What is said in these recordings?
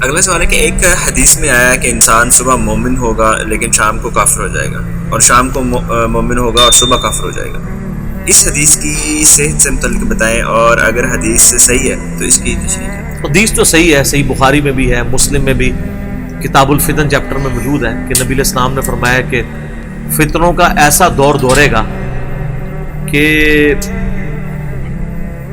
اگلا سوال ہے کہ ایک حدیث میں آیا کہ انسان صبح مومن ہوگا لیکن شام کو کافر ہو جائے گا، اور شام کو مومن ہوگا اور صبح کافر ہو جائے گا. اس حدیث کی صحت سے متعلق بتائیں، اور اگر حدیث صحیح ہے تو اس کی تشریح ہے. حدیث تو صحیح ہے، صحیح بخاری میں بھی ہے، مسلم میں بھی کتاب الفتن چیپٹر میں موجود ہے کہ نبی علیہ السلام نے فرمایا کہ فتنوں کا ایسا دور دورے گا کہ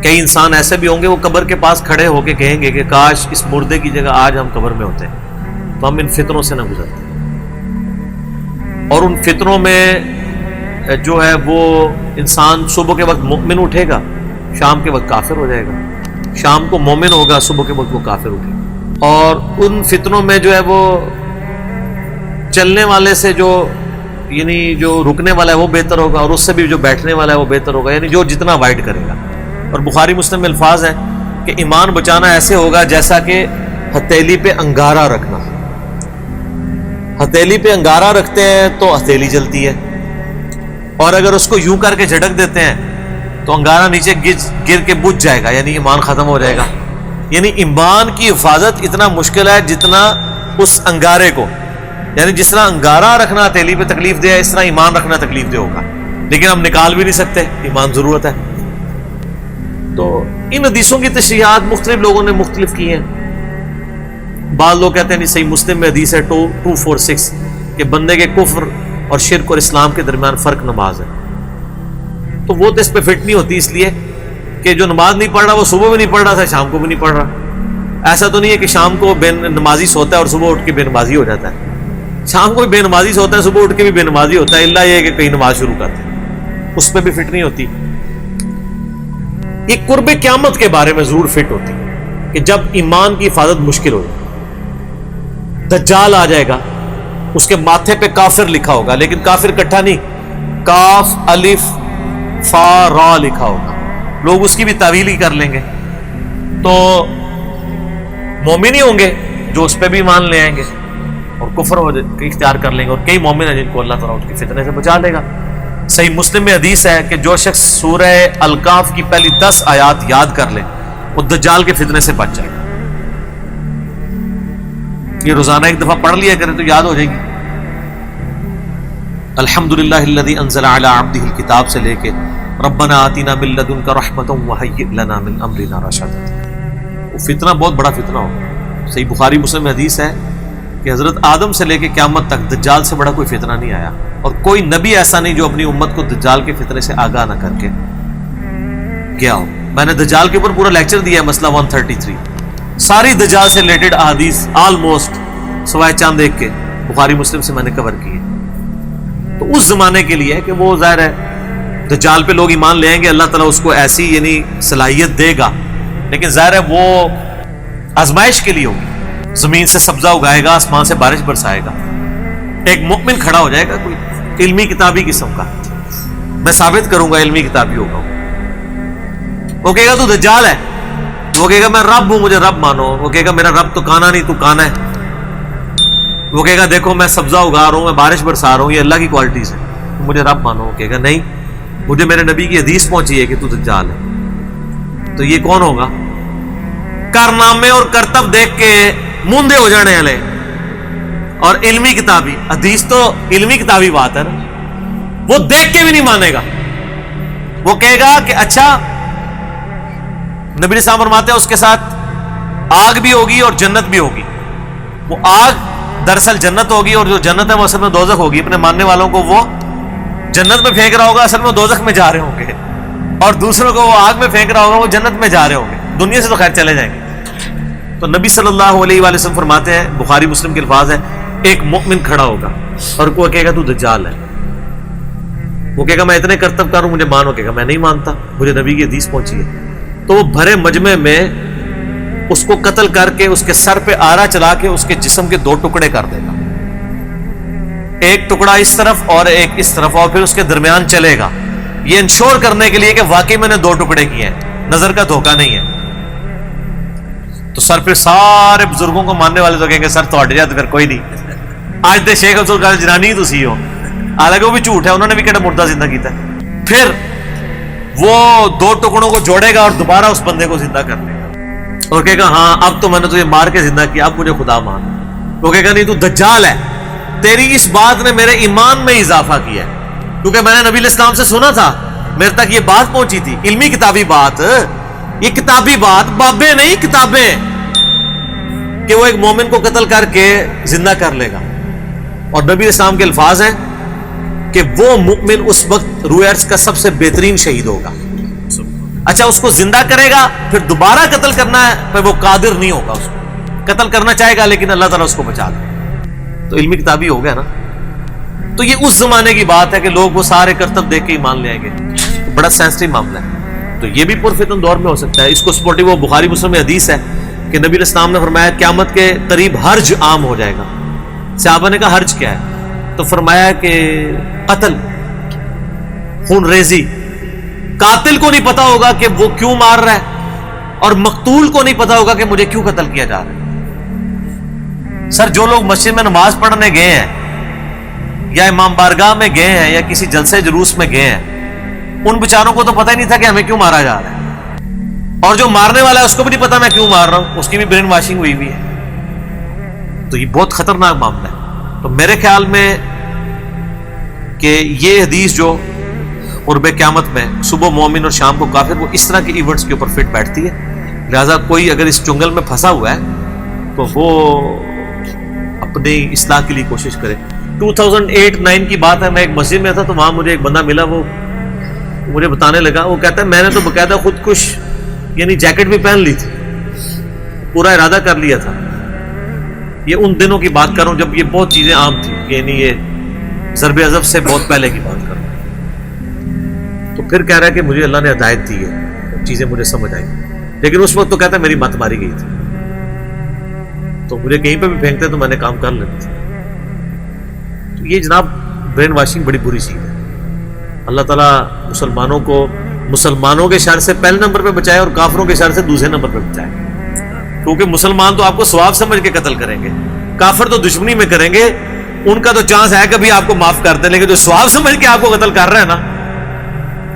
کئی انسان ایسے بھی ہوں گے وہ قبر کے پاس کھڑے ہو کے کہیں گے کہ کاش اس مردے کی جگہ آج ہم قبر میں ہوتے ہیں تو ہم ان فتنوں سے نہ گزرتے. اور ان فتنوں میں جو ہے وہ انسان صبح کے وقت مومن اٹھے گا، شام کے وقت کافر ہو جائے گا، شام کو مومن ہوگا، صبح کے وقت وہ کافر اٹھے گا. اور ان فتنوں میں جو ہے وہ چلنے والے سے جو یعنی جو رکنے والا ہے وہ بہتر ہوگا، اور اس سے بھی جو بیٹھنے والا ہے وہ بہتر ہوگا، یعنی جو جتنا وائٹ کرے گا. اور بخاری مسلم میں الفاظ ہیں کہ ایمان بچانا ایسے ہوگا جیسا کہ ہتھیلی پہ انگارہ رکھنا. ہتھیلی پہ انگارہ رکھتے ہیں تو ہتھیلی جلتی ہے، اور اگر اس کو یوں کر کے جھٹک دیتے ہیں تو انگارہ نیچے گر کے بجھ جائے گا، یعنی ایمان ختم ہو جائے گا. یعنی ایمان کی حفاظت اتنا مشکل ہے جتنا اس انگارے کو، یعنی جس طرح انگارہ رکھنا ہتھیلی پہ تکلیف دے اس طرح ایمان رکھنا تکلیف دے ہوگا، لیکن ہم نکال بھی نہیں سکتے، ایمان ضرورت ہے. تو ان حدیثوں کی تشریحات مختلف لوگوں نے مختلف کی ہیں. بعض لوگ کہتے ہیں صحیح مسلم میں حدیث ہے 246 کہ بندے کے کفر اور شرک اور اسلام کے درمیان فرق نماز ہے. تو وہ تو اس پہ فٹ نہیں ہوتی، اس لیے کہ جو نماز نہیں پڑھ رہا وہ صبح بھی نہیں پڑھ رہا تھا، شام کو بھی نہیں پڑھ رہا. ایسا تو نہیں ہے کہ شام کو بے نمازی سوتا ہے اور صبح اٹھ کے بے نمازی ہو جاتا ہے. شام کو بھی بے نمازی سوتا ہے، صبح اٹھ کے بھی بے نمازی ہوتا ہے، اللہ یہ کہ کہیں نماز شروع کرتے ہیں، اس پہ بھی فٹ نہیں ہوتی. یہ قرب قیامت کے بارے میں ضرور فٹ ہوتی ہے کہ جب ایمان کی حفاظت مشکل ہو جائے، دجال آ جائے گا، اس کے ماتھے پہ کافر لکھا ہوگا، لیکن کافر کٹھا نہیں، کاف الف فا را لکھا ہوگا. لوگ اس کی بھی تعویل ہی کر لیں گے، تو مومن ہی ہوں گے جو اس پہ بھی ایمان لے آئیں گے اور کفر اختیار کر لیں گے. اور کئی مومن ہیں جن کو اللہ تعالیٰ اس کی فتنے سے بچا لے گا. صحیح مسلم میں حدیث ہے کہ جو شخص سورہ الکاف کی پہلی 10 آیات یاد کر لے وہ دجال کے فتنے سے بچ جائے گا. یہ روزانہ ایک دفعہ پڑھ لیا کرے تو یاد ہو جائے گی. الحمدللہ الذی انزل علی عبدہ الکتاب سے لے کے ربنا آتنا من لدنک رحمۃ وہیئ لنا من امرنا رشدا. وہ فتنہ بہت بڑا فتنہ ہوگا. صحیح بخاری مسلم میں حدیث ہے کہ حضرت آدم سے لے کے قیامت تک دجال سے بڑا کوئی فتنہ نہیں آیا، اور کوئی نبی ایسا نہیں جو اپنی امت کو دجال کے فتنے سے آگاہ نہ کر کے گیا ہو. میں نے دجال کے اوپر پورا لیکچر دیا ہے، مسئلہ 133، ساری دجال سے ریلیٹڈ احادیث آلموسٹ سوائے چاند ایک کے بخاری مسلم سے میں نے کور کی ہے. تو اس زمانے کے لیے کہ وہ ظاہر ہے دجال پہ لوگ ایمان لے آئیں گے، اللہ تعالیٰ اس کو ایسی یعنی صلاحیت دے گا، لیکن ظاہر ہے وہ آزمائش کے لیے ہوگی. زمین سے سبزہ اگائے گا، آسمان سے بارش برسائے گا. ایک مؤمن کھڑا ہو جائے گا کوئی علمی کتابی قسم کا، میں ثابت کروں گا علمی کتابی ہوگا، وہ کہے گا تو دجال ہے، وہ کہے گا میں رب ہوں مجھے رب مانو، وہ کہے گا میرا رب تو کانا نہیں تو کانا ہے، وہ کہے گا دیکھو میں سبزہ اگا رہا ہوں، میں بارش برسا رہا ہوں، یہ اللہ کی کوالٹیز ہے، مجھے رب مانو. وہ کہے گا نہیں، مجھے میرے نبی کی حدیث پہنچی ہے کہ تو دجال ہے. تو یہ کون ہوگا؟ کارنامے اور کرتب دیکھ کے موندے ہو جانے والے اور علمی کتابی. حدیث تو علمی کتابی بات ہے نا، وہ دیکھ کے بھی نہیں مانے گا. وہ کہے گا کہ اچھا نبی صاحب فرماتے ہیں اس کے ساتھ آگ بھی ہوگی اور جنت بھی ہوگی. وہ آگ دراصل جنت ہوگی، اور جو جنت ہے وہ اصل میں دوزخ ہوگی. اپنے ماننے والوں کو وہ جنت میں پھینک رہا ہوگا، اصل میں دوزخ میں جا رہے ہوں گے، اور دوسروں کو وہ آگ میں پھینک رہا ہوگا، وہ جنت میں جا رہے ہوں گے. دنیا سے تو خیر چلے جائیں گے. تو نبی صلی اللہ علیہ وآلہ وسلم فرماتے ہیں، بخاری مسلم کے الفاظ ہیں، ایک مؤمن کھڑا ہوگا اور کوئی کہے گا تو دجال ہے. وہ کہے گا میں اتنے کرتب کر ہوں مجھے مانو، کہے گا میں نہیں مانتا، مجھے نبی کی حدیث پہنچی ہے. تو وہ بھرے مجمع میں اس کو قتل کر کے اس کے سر پہ آرا چلا کے اس کے جسم کے 2 ٹکڑے کر دے گا، ایک ٹکڑا اس طرف اور ایک اس طرف، اور پھر اس کے درمیان چلے گا، یہ انشور کرنے کے لیے کہ واقعی میں نے 2 ٹکڑے کیے ہیں، نظر کا دھوکہ نہیں ہے. تو سر پھر سارے بزرگوں کو ماننے والے تو کہیں گے سر توڑ جائے تو پھر کوئی نہیں، آج دے شیخ افضل کا جنانی ہی تو سی ہو، حالانکہ وہ بھی جھوٹ ہے، انہوں نے بھی کہنا مردہ زندہ کیتا ہے. پھر وہ 2 ٹکڑوں کو جوڑے گا اور دوبارہ اس بندے کو زندہ کر دے گا. اور کہے گا ہاں اب تو میں نے تجھے مار کے زندہ کیا، اب مجھے خدا مان. وہ کہے گا نہیں تو دجال ہے، تیری اس بات نے میرے ایمان میں اضافہ کیا ہے، کیونکہ میں نے نبی علیہ السلام سے سنا تھا، میرے تک یہ بات پہنچی تھی، علمی کتابی بات، یہ کتابی بات، بابیں نہیں کتابیں، کہ وہ ایک مومن کو قتل کر کے زندہ کر لے گا. اور نبی علیہ السلام کے الفاظ ہیں کہ وہ مومن اس وقت روئے ارض کا سب سے بہترین شہید ہوگا. اچھا اس کو زندہ کرے گا، پھر دوبارہ قتل کرنا ہے، پھر وہ قادر نہیں ہوگا، اس کو قتل کرنا چاہے گا لیکن اللہ تعالیٰ اس کو بچا لے. تو علمی کتابی ہو گیا نا. تو یہ اس زمانے کی بات ہے کہ لوگ وہ سارے کرتب دیکھ کے ایمان لے آئیں گے، بڑا سینسٹیو معاملہ ہے. تو یہ بھی پرفتن دور میں ہو سکتا ہے. اس کو سپورٹیو وہ بخاری مسلم میں حدیث ہے کہ نبی علیہ السلام نے فرمایا قیامت کے قریب حرج عام ہو جائے گا. صحابہ نے کہا حرج کیا ہے؟ تو فرمایا کہ قتل، خون ریزی. قاتل کو نہیں پتا ہوگا کہ وہ کیوں مار رہا ہے، اور مقتول کو نہیں پتا ہوگا کہ مجھے کیوں قتل کیا جا رہا ہے. سر جو لوگ مسجد میں نماز پڑھنے گئے ہیں یا امام بارگاہ میں گئے ہیں یا کسی جلسے جلوس میں گئے ہیں، ان بیچاروں کو تو پتہ ہی نہیں تھا کہ ہمیں کیوں مارا جا رہا ہے، اور جو مارنے والا ہے اس کو بھی نہیں پتا میں کیوں مار رہا ہوں، اس کی بھی برین واشنگ ہوئی ہوئی ہے. تو یہ بہت خطرناک معاملہ ہے. تو میرے خیال میں کہ یہ حدیث جو قرب قیامت میں صبح مومن اور شام کو کافر، وہ اس طرح کے ایونٹس کے اوپر فٹ بیٹھتی ہے. لہذا کوئی اگر اس چنگل میں پھنسا ہوا ہے تو وہ اپنی اصلاح کے لیے کوشش کرے. 2008-9 کی بات ہے، میں ایک مسجد میں تھا تو وہاں مجھے ایک بندہ ملا، وہ مجھے بتانے لگا، وہ کہتا ہے میں نے تو باقاعدہ خودکش یعنی جیکٹ بھی پہن لی تھی، پورا ارادہ کر لیا تھا. یہ ان دنوں کی بات کر رہا ہوں جب یہ بہت چیزیں عام تھی، یعنی یہ ضرب عضب سے بہت پہلے کی بات کر رہا ہوں. تو پھر کہہ رہا ہے کہ مجھے اللہ نے ہدایت دی ہے، چیزیں مجھے سمجھ آئی، لیکن اس وقت تو کہتا ہے میری مت ماری گئی تھی، تو مجھے کہیں پہ بھی پھینکتے تو میں نے کام کر لینا تھا. تو یہ جناب برین واشنگ بڑی بری چیز ہے. اللہ تعالیٰ مسلمانوں کو مسلمانوں کے شر سے پہلے نمبر پہ بچائے اور کافروں کے شر سے دوسرے نمبر پہ بچائے. کیونکہ مسلمان تو آپ کو ثواب سمجھ کے قتل کریں گے، کافر تو دشمنی میں کریں گے، ان کا تو چانس ہے کبھی آپ کو معاف کر دیں، لیکن جو ثواب سمجھ کے آپ کو قتل کر رہے ہیں نا،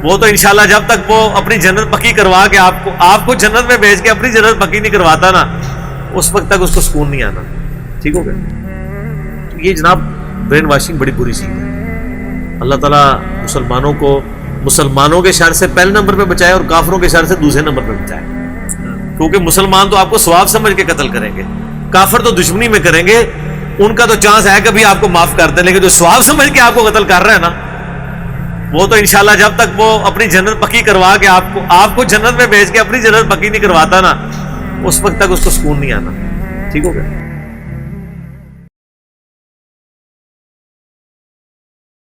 وہ تو انشاءاللہ جب تک وہ اپنی جنت پکی کروا کے آپ کو جنت میں بھیج کے اپنی جنت پکی نہیں کرواتا نا، اس وقت تک اس کو سکون نہیں آنا. ٹھیک ہو گیا؟ تو یہ جناب برین واشنگ بڑی بری چیز ہے. اللہ تعالیٰ مسلمانوں کو مسلمانوں کے شر سے پہلے نمبر پہ بچائے اور کافروں کے شر سے دوسرے نمبر پہ بچائے. کیونکہ مسلمان تو آپ کو ثواب سمجھ کے قتل کریں گے، کافر تو دشمنی میں کریں گے، ان کا تو چانس ہے کبھی آپ کو معاف کر دیں، لیکن جو ثواب سمجھ کے آپ کو قتل کر رہے ہیں نا، وہ تو انشاءاللہ جب تک وہ اپنی جنت پکی کروا کے آپ کو جنت میں بھیج کے اپنی جنت پکی نہیں کرواتا نا، اس وقت تک اس کو سکون نہیں آنا. ٹھیک ہو گیا؟